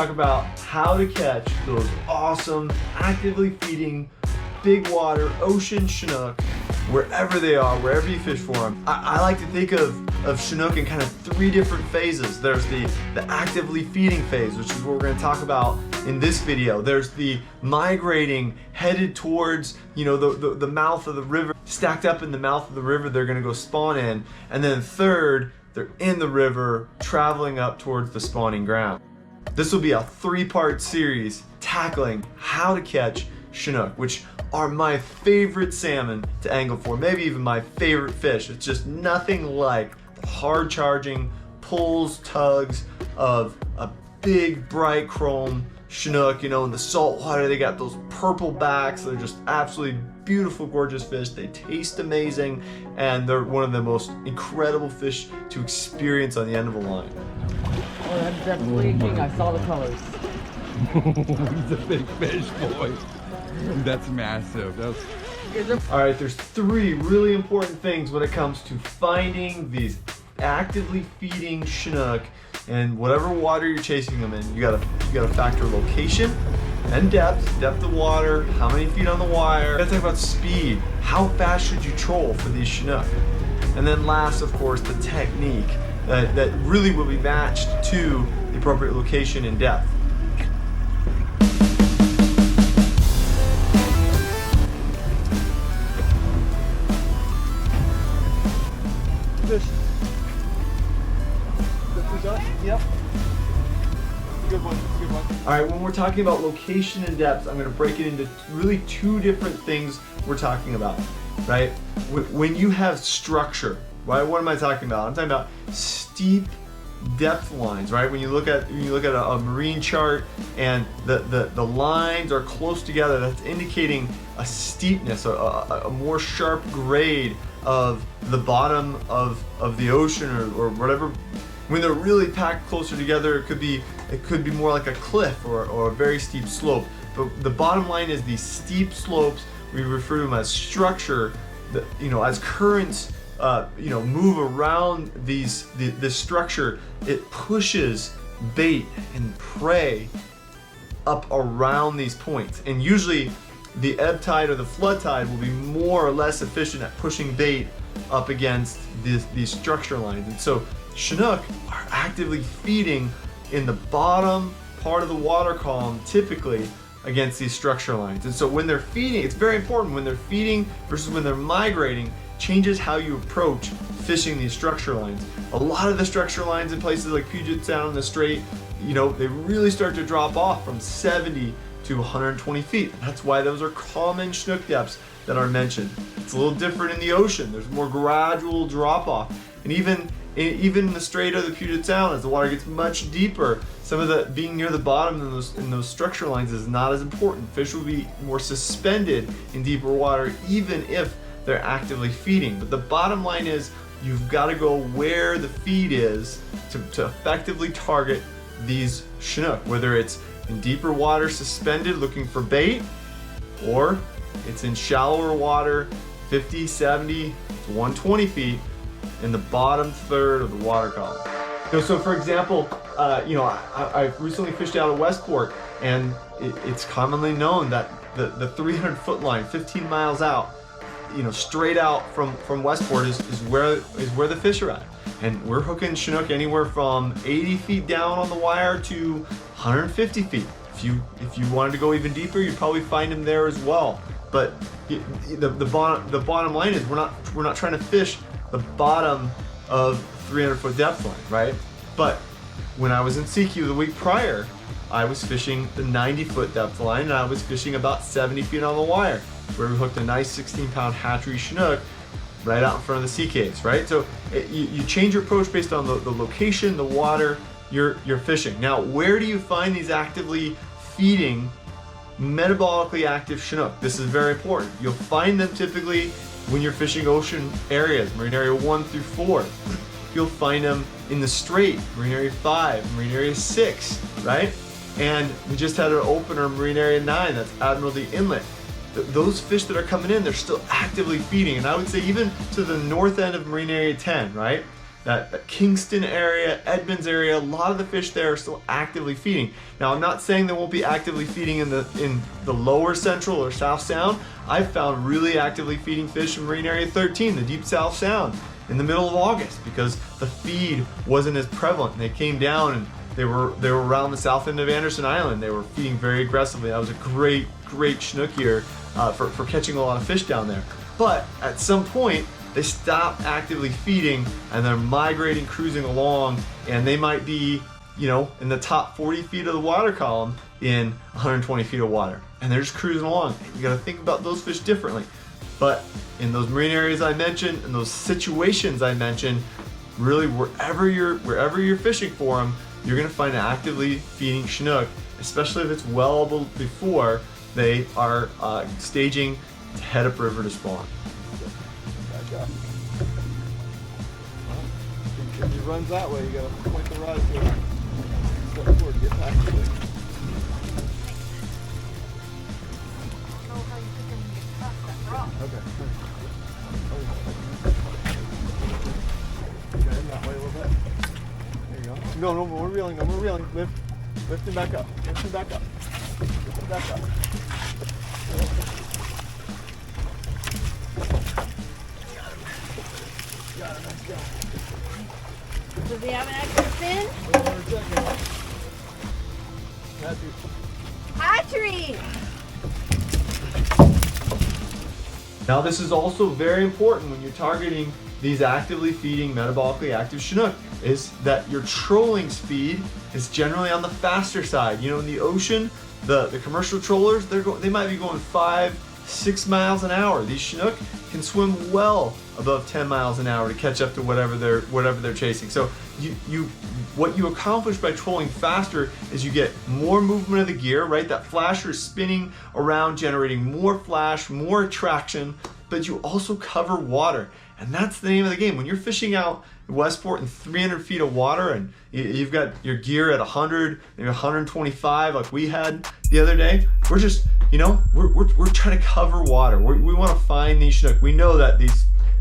talk about how to catch those awesome, actively feeding, big water, ocean Chinook, wherever they are, wherever you fish for them. I like to think of Chinook in kind of three different phases. There's the actively feeding phase, which is what we're going to talk about in this video. There's the migrating, headed towards, you know, the mouth of the river, stacked up in the mouth of the river they're going to go spawn in. And then third, they're in the river, traveling up towards the spawning ground. This will be a three-part series tackling how to catch Chinook, which are my favorite salmon to angle for, maybe even my favorite fish. It's just nothing like the hard charging pulls, tugs of a big bright chrome Chinook. You know, in the salt water they got those purple backs. They're just absolutely beautiful, gorgeous fish. They taste amazing, and they're one of the most incredible fish to experience on the end of a line. Oh, that's leaking. I saw the colors. He's a big fish, boy. That's massive. All right, there's three really important things when it comes to finding these actively feeding Chinook and whatever water you're chasing them in. You gotta factor location and depth of water, how many feet on the wire. You gotta talk about speed. How fast should you troll for these Chinook? And then last, of course, the technique that really will be matched to the appropriate location and depth. Fish. Yep. Good one, good one. All right, when we're talking about location and depth, I'm gonna break it into really two different things we're talking about, right? When you have structure, right? What am I talking about? I'm talking about steep depth lines, right? When you look at a marine chart and the lines are close together, that's indicating a steepness, a more sharp grade of the bottom of the ocean or whatever. When they're really packed closer together, it could be more like a cliff or a very steep slope. But the bottom line is these steep slopes, we refer to them as structure. You know, as currents you know, move around this structure, it pushes bait and prey up around these points. And usually the ebb tide or the flood tide will be more or less efficient at pushing bait up against these structure lines. And so Chinook are actively feeding in the bottom part of the water column, typically against these structure lines. And so when they're feeding, it's very important, when they're feeding versus when they're migrating, changes how you approach fishing these structure lines. A lot of the structure lines in places like Puget Sound and the Strait, you know, they really start to drop off from 70 to 120 feet. That's why those are common Chinook depths that are mentioned. It's a little different in the ocean. There's more gradual drop off. And even in the Strait or the Puget Sound, as the water gets much deeper, some of the being near the bottom in those structure lines is not as important. Fish will be more suspended in deeper water, even if they're actively feeding. But the bottom line is you've got to go where the feed is to effectively target these Chinook, whether it's in deeper water suspended looking for bait, or it's in shallower water 50, 70 to 120 feet in the bottom third of the water column. So for example, you know, I've recently fished out of Westport, and it's commonly known that the 300-foot line, 15 miles out, you know, straight out from Westport is where the fish are at. And we're hooking Chinook anywhere from 80 feet down on the wire to 150 feet. If you wanted to go even deeper, you'd probably find them there as well. But the bottom line is we're not trying to fish the bottom of 300-foot depth line, right? But when I was in CQ the week prior, I was fishing the 90-foot depth line, and I was fishing about 70 feet on the wire, where we hooked a nice 16-pound hatchery Chinook right out in front of the sea caves, right? So you change your approach based on the location, the water you're fishing. Now, where do you find these actively feeding, metabolically active Chinook? This is very important. You'll find them typically when you're fishing ocean areas, Marine Area 1 through 4. You'll find them in the Strait, Marine Area 5, Marine Area 6, right? And we just had an opener, Marine Area 9, that's Admiralty Inlet. Those fish that are coming in, they're still actively feeding. And I would say even to the north end of Marine Area 10, right? that Kingston area, Edmonds area, a lot of the fish there are still actively feeding. Now, I'm not saying they won't be actively feeding in the lower central or south sound. I've found really actively feeding fish in Marine Area 13, the deep south sound, in the middle of August, because the feed wasn't as prevalent. And they came down and they were around the south end of Anderson Island. They were feeding very aggressively. That was a great Chinook year for catching a lot of fish down there. But at some point, they stop actively feeding and they're migrating, cruising along, and they might be, you know, in the top 40 feet of the water column in 120 feet of water. And they're just cruising along. You gotta think about those fish differently. But in those marine areas I mentioned, in those situations I mentioned, really wherever you're fishing for them, you're gonna find an actively feeding Chinook, especially if it's well before they are staging to head upriver to spawn. Back up. If he runs that way, you gotta point the rod to him. Step forward to get past the thing. Okay. Okay, that way a little bit. There you go. No, no more reeling, no more reeling. Lift him back up. Lift him back up. Lift him back up. Got it, nice job. Does he have an extra fin? Wait 1 second. Hatchery! Now, this is also very important when you're targeting these actively feeding, metabolically active Chinook, is that your trolling speed is generally on the faster side. You know, in the ocean, the commercial trollers, they might be going 5-6 miles an hour. These Chinook can swim well above 10 miles an hour to catch up to whatever they're chasing. So what you accomplish by trolling faster is you get more movement of the gear, right? That flasher is spinning around, generating more flash, more attraction, but you also cover water. And that's the name of the game. When you're fishing out Westport in 300 feet of water and you've got your gear at 100, maybe 125 like we had the other day, we're just, you know, we're trying to cover water. We want to find these Chinook. We know that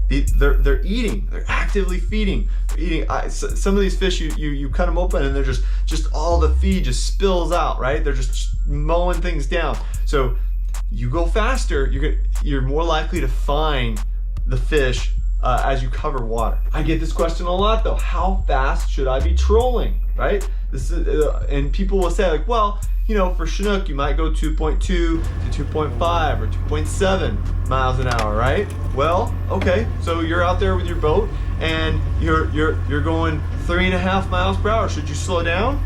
they're eating, they're actively feeding. They're eating. Some of these fish, you cut them open and they're just all the feed just spills out, right? They're just mowing things down. So you go faster, you're more likely to find the fish as you cover water. I get this question a lot though. How fast should I be trolling, right? This is, and people will say like, well, you know, for Chinook, you might go 2.2 to 2.5 or 2.7 miles an hour, right? Well, okay, so you're out there with your boat and you're going 3.5 miles per hour. Should you slow down?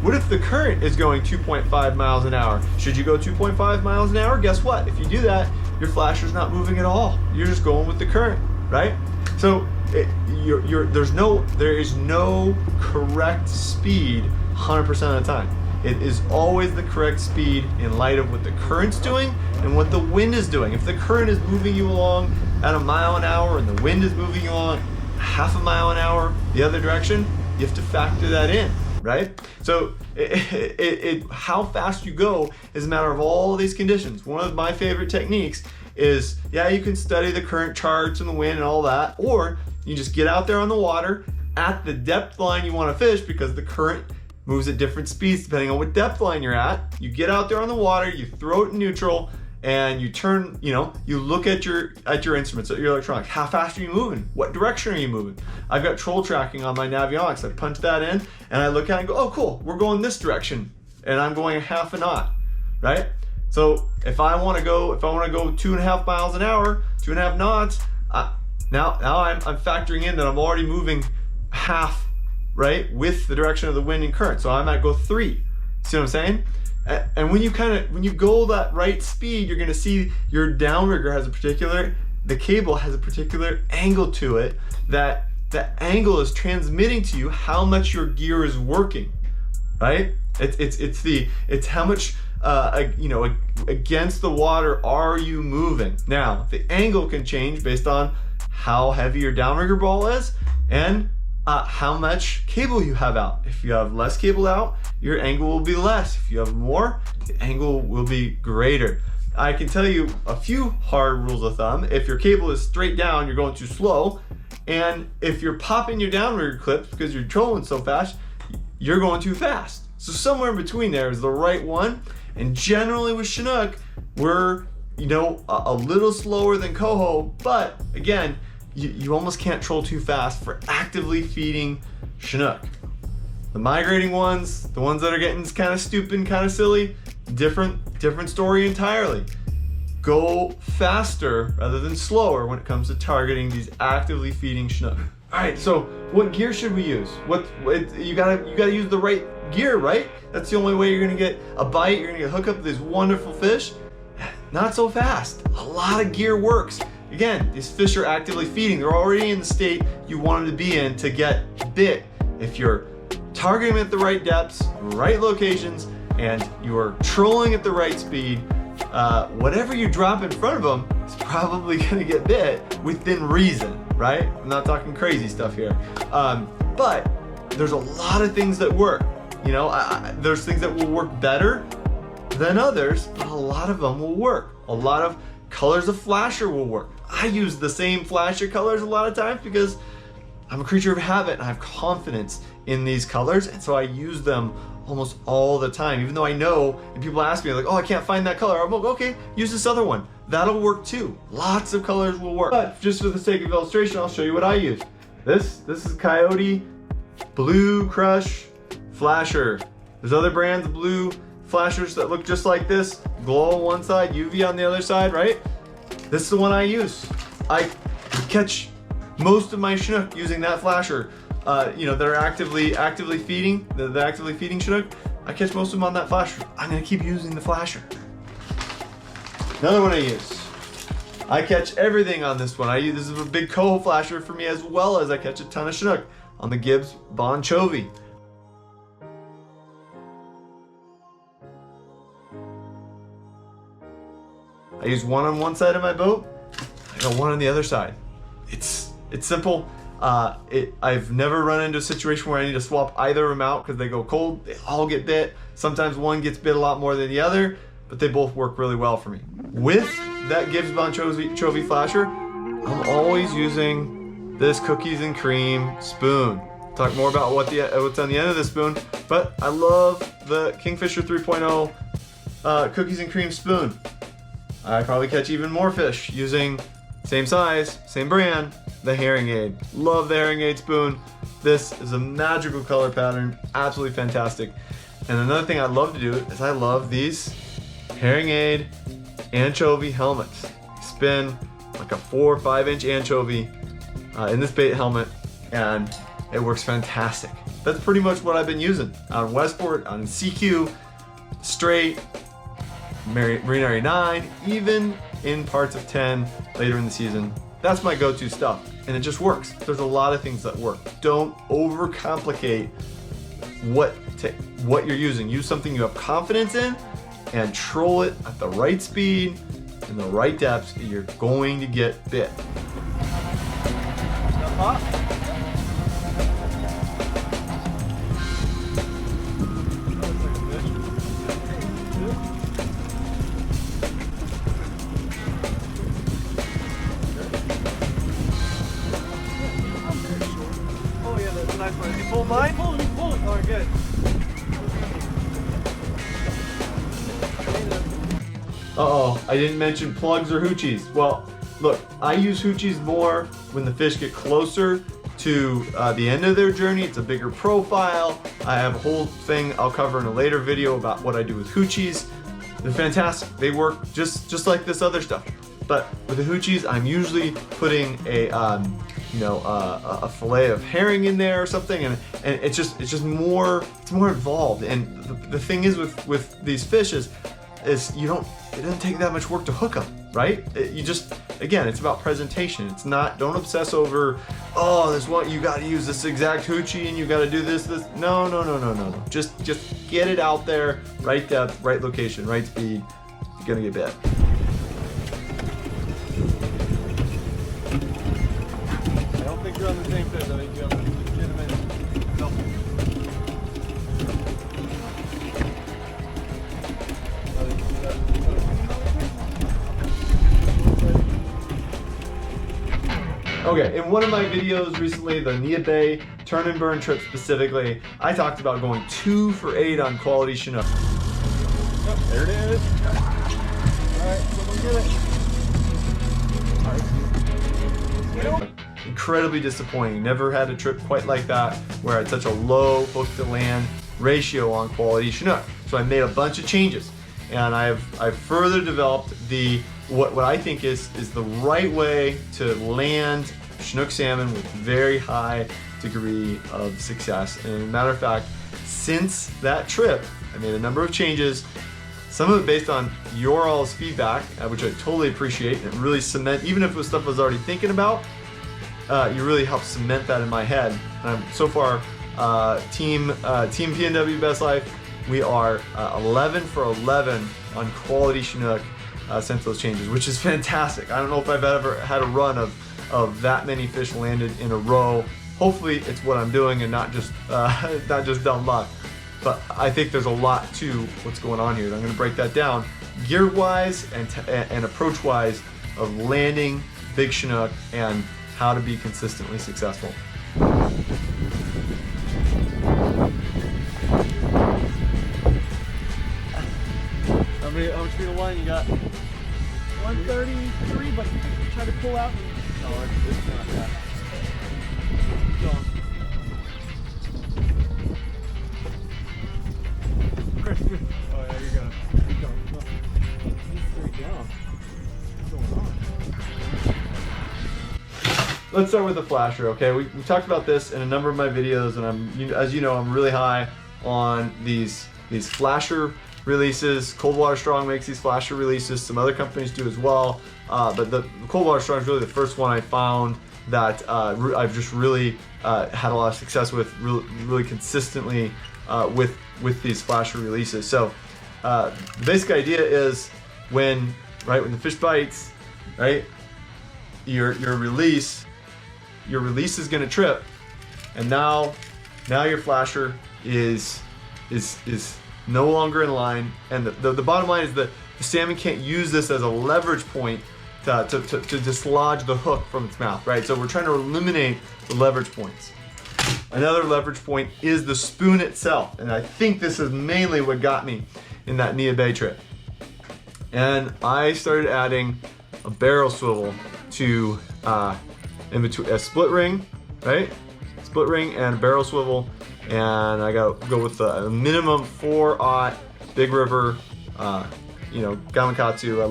What if the current is going 2.5 miles an hour? Should you go 2.5 miles an hour? Guess what? If you do that, your flasher's not moving at all. You're just going with the current, right? So there is no correct speed 100% of the time. It is always the correct speed in light of what the current's doing and what the wind is doing. If the current is moving you along at 1 mile an hour and the wind is moving you along 0.5 mile an hour the other direction, you have to factor that in, right? So how fast you go is a matter of all these conditions. One of my favorite techniques is, yeah, you can study the current charts and the wind and all that, or you just get out there on the water at the depth line you want to fish, because the current moves at different speeds depending on what depth line you're at. You get out there on the water, you throw it in neutral, and you turn, you know, you look at your instruments, at your electronics. How fast are you moving? What direction are you moving? I've got troll tracking on my Navionics. I punch that in and I look at it and go, oh cool, we're going this direction, and I'm going 1/2 knot, right? So if I want to go 2.5 miles an hour, 2.5 knots, now I'm factoring in that I'm already moving half, right, with the direction of the wind and current. So I might go 3. See what I'm saying? And when you go that right speed, you're gonna see your downrigger the cable has a particular angle to it, that angle is transmitting to you how much your gear is working, right? It's how much against the water are you moving. Now the angle can change based on how heavy your downrigger ball is and how much cable you have out. If you have less cable out, your angle will be less. If you have more, the angle will be greater. I can tell you a few hard rules of thumb. If your cable is straight down, you're going too slow. And if you're popping your downrigged clips because you're trolling so fast, you're going too fast. So somewhere in between there is the right one. And generally with Chinook, we're, you know, a little slower than coho, but again, you almost can't troll too fast for actively feeding Chinook. The migrating ones, the ones that are getting kind of stupid and kind of silly, different story entirely. Go faster rather than slower when it comes to targeting these actively feeding Chinook. All right, so what gear should we use? You gotta use the right gear, right? That's the only way you're gonna get a bite. You're gonna get hooked up with these wonderful fish. Not so fast. A lot of gear works. Again, these fish are actively feeding. They're already in the state you want them to be in to get bit. If you're targeting them at the right depths, right locations, and you are trolling at the right speed, whatever you drop in front of them is probably gonna get bit within reason, right? I'm not talking crazy stuff here. But there's a lot of things that work. You know, there's things that will work better than others, but a lot of them will work. A lot of colors of flasher will work. I use the same flasher colors a lot of times because I'm a creature of habit and I have confidence in these colors, and so I use them almost all the time. Even though I know, and people ask me like, oh, I can't find that color. I'm like, okay, use this other one. That'll work too. Lots of colors will work. But just for the sake of illustration, I'll show you what I use. This is Coyote Blue Crush Flasher. There's other brands of blue flashers that look just like this. Glow on one side, UV on the other side, right? This is the one I use. I catch most of my Chinook using that flasher. You know, they're actively feeding. The actively feeding Chinook. I catch most of them on that flasher. I'm gonna keep using the flasher. Another one I use. I catch everything on this one. This is a big coho flasher for me, as well as I catch a ton of Chinook on the Gibbs Bon Jovi. I use one on one side of my boat. I got one on the other side. It's simple. I've never run into a situation where I need to swap either of them out because they go cold. They all get bit. Sometimes one gets bit a lot more than the other, but they both work really well for me. With that Gibbs Bon Jovi flasher, I'm always using this cookies and cream spoon. Talk more about what's on the end of the spoon, but I love the Kingfisher 3.0 cookies and cream spoon. I probably catch even more fish using same size, same brand, the Herring Aid. Love the Herring Aid spoon. This is a magical color pattern, absolutely fantastic. And another thing I love to do is I love these Herring Aid anchovy helmets. Spin like a 4 or 5 inch anchovy in this bait helmet, and it works fantastic. That's pretty much what I've been using on Westport, on CQ, straight, Marine Area 9, even in parts of 10 later in the season. That's my go-to stuff, and it just works. There's a lot of things that work. Don't overcomplicate what you're using. Use something you have confidence in and troll it at the right speed and the right depths. You're going to get bit. Pull mine? Pull it. Oh, good. Uh-oh, I didn't mention plugs or hoochies. Well, look, I use hoochies more when the fish get closer to the end of their journey. It's a bigger profile. I have a whole thing I'll cover in a later video about what I do with hoochies. They're fantastic. They work just like this other stuff. But with the hoochies, I'm usually putting a fillet of herring in there or something, and it's just more involved. And the thing is with these fish is it doesn't take that much work to hook them, right? Again, it's about presentation. It's not, don't obsess over, oh, this one, you got to use this exact hoochie and you got to do this. No. Just get it out there, right depth, right location, right speed. You're gonna get bit. I don't think you're on the same fish. I think you have a legitimate double. Okay, in one of my videos recently, the Nia Bay turn and burn trip specifically, I talked about going 2 for 8 on quality Chinook. Yep, there it is. Alright, someone get it. Alright. Incredibly disappointing. Never had a trip quite like that where I had such a low hook to land ratio on quality Chinook. So I made a bunch of changes, and I've further developed the what I think is the right way to land Chinook salmon with very high degree of success. And as a matter of fact, since that trip, I made a number of changes. Some of it based on your all's feedback, which I totally appreciate, and it really cement, even if it was stuff I was already thinking about, you really helped cement that in my head. So far, team PNW Best Life, we are 11 for 11 on quality Chinook since those changes, which is fantastic. I don't know if I've ever had a run of that many fish landed in a row. Hopefully it's what I'm doing and not just dumb luck. But I think there's a lot to what's going on here. I'm going to break that down gear-wise and approach-wise of landing big Chinook and how to be consistently successful. How much feet of line you got? 133, but try to pull out. No, it's not that. Keep going. Chris, oh yeah, you're gonna keep going. He's straight down. What's going on? Let's start with the flasher, okay? We talked about this in a number of my videos, and as you know, I'm really high on these flasher releases. Coldwater Strong makes these flasher releases. Some other companies do as well, but the Coldwater Strong is really the first one I found that I've just really had a lot of success with, really consistently with these flasher releases. So the basic idea is when the fish bites, right, your release is going to trip, and now your flasher is no longer in line, and the bottom line is that the salmon can't use this as a leverage point to dislodge the hook from its mouth, right? So we're trying to eliminate the leverage points. Another leverage point is the spoon itself, and I think this is mainly what got me in that Nia Bay trip. And I started adding a barrel swivel to in between a split ring, right? Split ring and a barrel swivel, and I go with a minimum 4/0 Big River, Gamakatsu.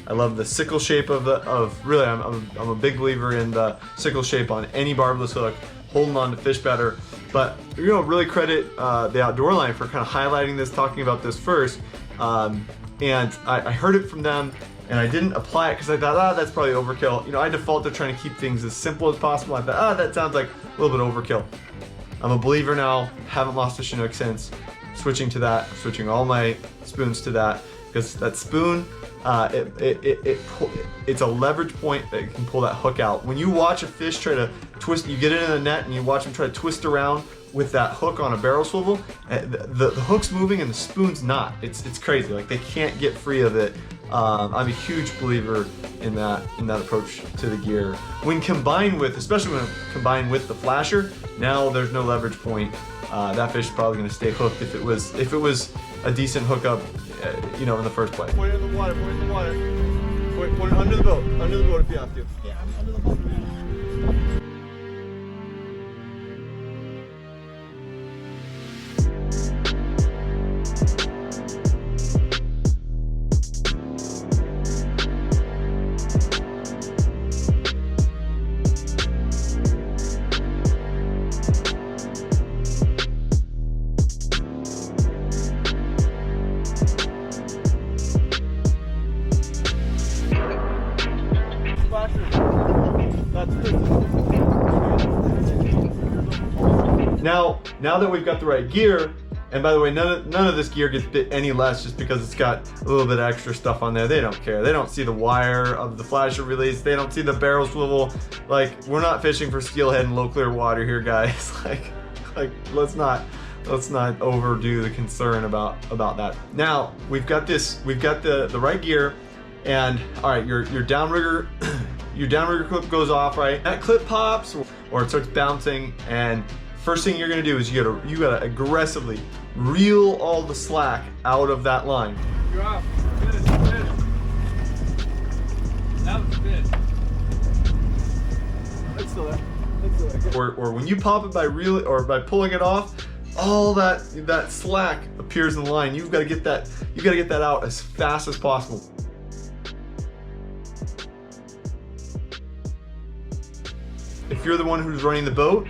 I love the sickle shape I'm a big believer in the sickle shape on any barbless hook, holding on to fish better. But really credit the Outdoor Line for kind of highlighting this, talking about this first. And I heard it from them, and I didn't apply it because I thought, that's probably overkill. I default to trying to keep things as simple as possible. I thought, that sounds like a little bit overkill. I'm a believer now, haven't lost a Chinook since, switching switching all my spoons to that, because that spoon, it's a leverage point that can pull that hook out. When you watch a fish try to twist, you get it in the net and you watch them try to twist around with that hook on a barrel swivel, the hook's moving and the spoon's not. It's crazy, like they can't get free of it. I'm a huge believer in that approach to the gear. Especially when combined with the flasher, now there's no leverage point. That fish is probably going to stay hooked if it was a decent hookup, in the first place. Point it in the water. Point it in the water. Point it under the boat. Under the boat if you have to. Yeah, I'm under the boat, man. Now that we've got the right gear, and by the way, none of this gear gets bit any less just because it's got a little bit of extra stuff on there. They don't care. They don't see the wire of the flasher release. They don't see the barrel swivel. Like, we're not fishing for steelhead in low clear water here, guys. like let's not overdo the concern about that. Now we've got the right gear, and all right, your downrigger your downrigger clip goes off, right? That clip pops or it starts bouncing, and first thing you're gonna do is you gotta aggressively reel all the slack out of that line. You're off. Finish. That was fish. It's still there. It's still there. Or when you pop it by pulling it off, all that slack appears in the line. You gotta get that out as fast as possible. If you're the one who's running the boat,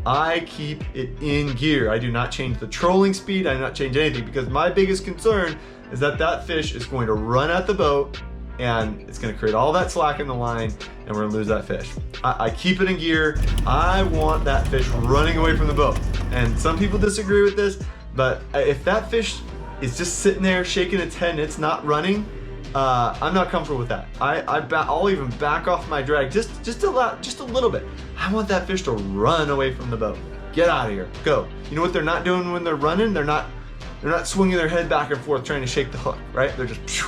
I keep it in gear. I do not change the trolling speed. I do not change anything, because my biggest concern is that fish is going to run at the boat and it's going to create all that slack in the line and we're going to lose that fish. I keep it in gear. I want that fish running away from the boat. And some people disagree with this, but if that fish is just sitting there shaking its head and it's not running, I'm not comfortable with that. I'll even back off my drag just a little bit. I want that fish to run away from the boat. Get out of here, go. You know what they're not doing when they're running? They're not swinging their head back and forth trying to shake the hook, right? They're just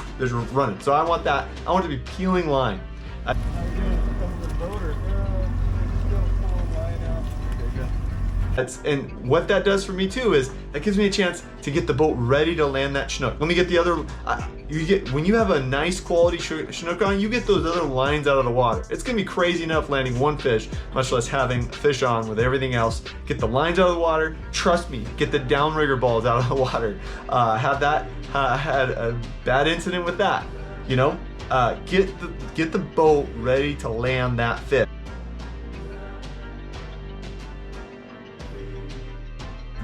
running. So I want that. I want it to be peeling line. And what that does for me too is that gives me a chance to get the boat ready to land that Chinook. Let me get the other, when you have a nice quality Chinook on, you get those other lines out of the water. It's gonna be crazy enough landing one fish, much less having a fish on with everything else. Get the lines out of the water, trust me, get the downrigger balls out of the water. Had a bad incident with that, you know? Get the boat ready to land that fish.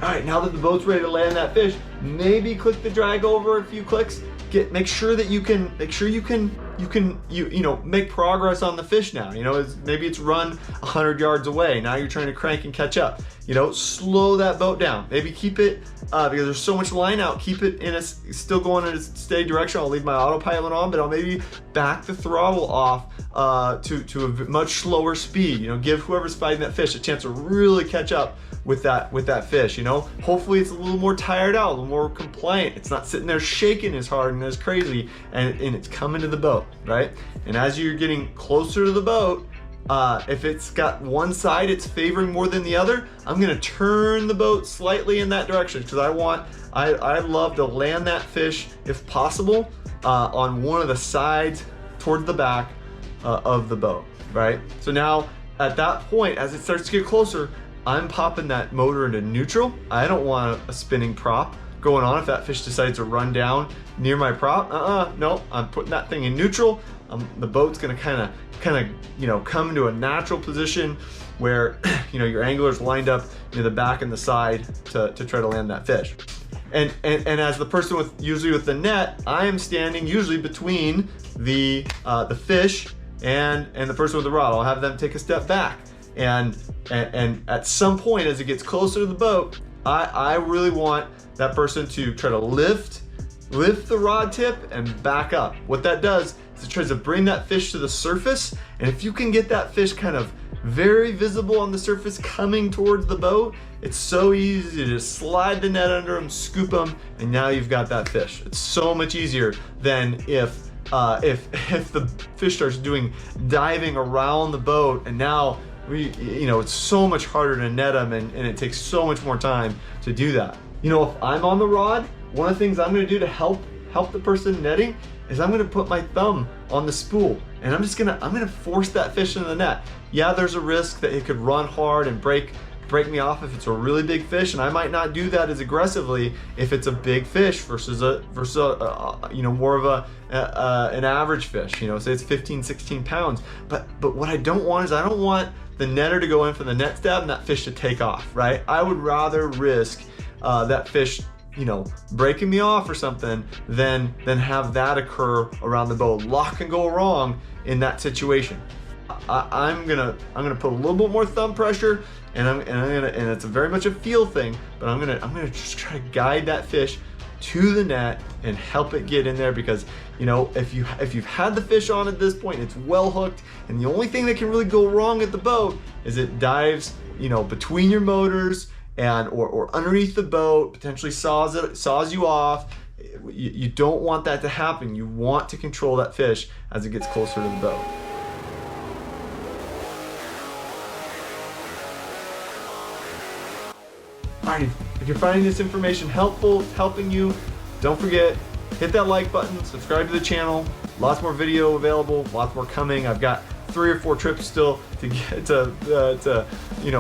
All right, now that the boat's ready to land that fish, maybe click the drag over a few clicks. Make sure you can make progress on the fish now. You know, maybe it's run 100 yards away. Now you're trying to crank and catch up. You know, slow that boat down. Maybe keep it, because there's so much line out, keep it still going in a steady direction. I'll leave my autopilot on, but I'll maybe back the throttle off to a much slower speed. You know, give whoever's fighting that fish a chance to really catch up with that fish. You know, hopefully it's a little more tired out, a little more compliant. It's not sitting there shaking as hard and as crazy, and it's coming to the boat, right? And as you're getting closer to the boat, if it's got one side it's favoring more than the other, I'm gonna turn the boat slightly in that direction, because I love to land that fish, if possible, on one of the sides towards the back of the boat, right? So now at that point, as it starts to get closer, I'm popping that motor into neutral. I don't want a spinning prop going on if that fish decides to run down near my prop. No, I'm putting that thing in neutral. The boat's gonna kind of come to a natural position where your angler's lined up near the back and the side to try to land that fish. And as the person usually with the net, I am standing usually between the fish and the person with the rod. I'll have them take a step back. And at some point, as it gets closer to the boat, I really want that person to try to lift the rod tip and back up. What that does is it tries to bring that fish to the surface, and if you can get that fish kind of very visible on the surface coming towards the boat, it's so easy to just slide the net under them, scoop them, and now you've got that fish. It's so much easier than if the fish starts diving around the boat, and now it's so much harder to net them, and it takes so much more time to do that. If I'm on the rod, one of the things I'm gonna do to help the person netting is I'm gonna put my thumb on the spool, and I'm gonna force that fish into the net. Yeah, there's a risk that it could run hard and break me off if it's a really big fish, and I might not do that as aggressively if it's a big fish versus more of an average fish. Say it's 15, 16 pounds. But what I don't want is I don't want the netter to go in for the net stab and that fish to take off, right? I would rather risk that fish breaking me off or something than have that occur around the boat. A lot can go wrong in that situation. I'm gonna put a little bit more thumb pressure, and it's very much a feel thing, but I'm gonna just try to guide that fish to the net and help it get in there, because if you've had the fish on at this point, it's well hooked, and the only thing that can really go wrong at the boat is it dives between your motors or underneath the boat, potentially saws you off. You don't want that to happen. You want to control that fish as it gets closer to the boat. All right, if you're finding this information helpful, it's helping you, don't forget, hit that like button, subscribe to the channel. Lots more video available, lots more coming. I've got 3 or 4 trips still to get to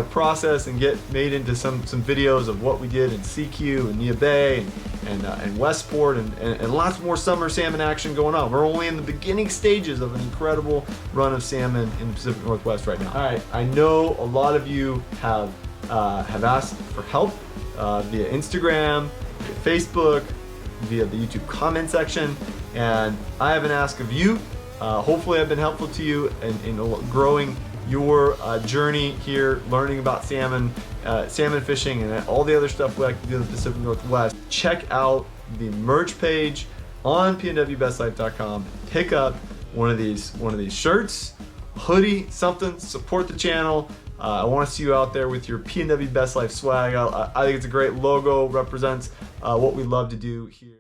process and get made into some videos of what we did in CQ and Nia Bay and Westport and lots more summer salmon action going on. We're only in the beginning stages of an incredible run of salmon in the Pacific Northwest right now. All right, I know a lot of you have asked for help via Instagram, via Facebook, via the YouTube comment section, and I have an ask of you. Hopefully I've been helpful to you in growing your journey here, learning about salmon fishing and all the other stuff we like to do in the Pacific Northwest. Check out the merch page on pnwbestlife.com. Pick up one of these shirts, hoodie, something, support the channel. I want to see you out there with your PNW Best Life swag. I think it's a great logo, represents what we love to do here.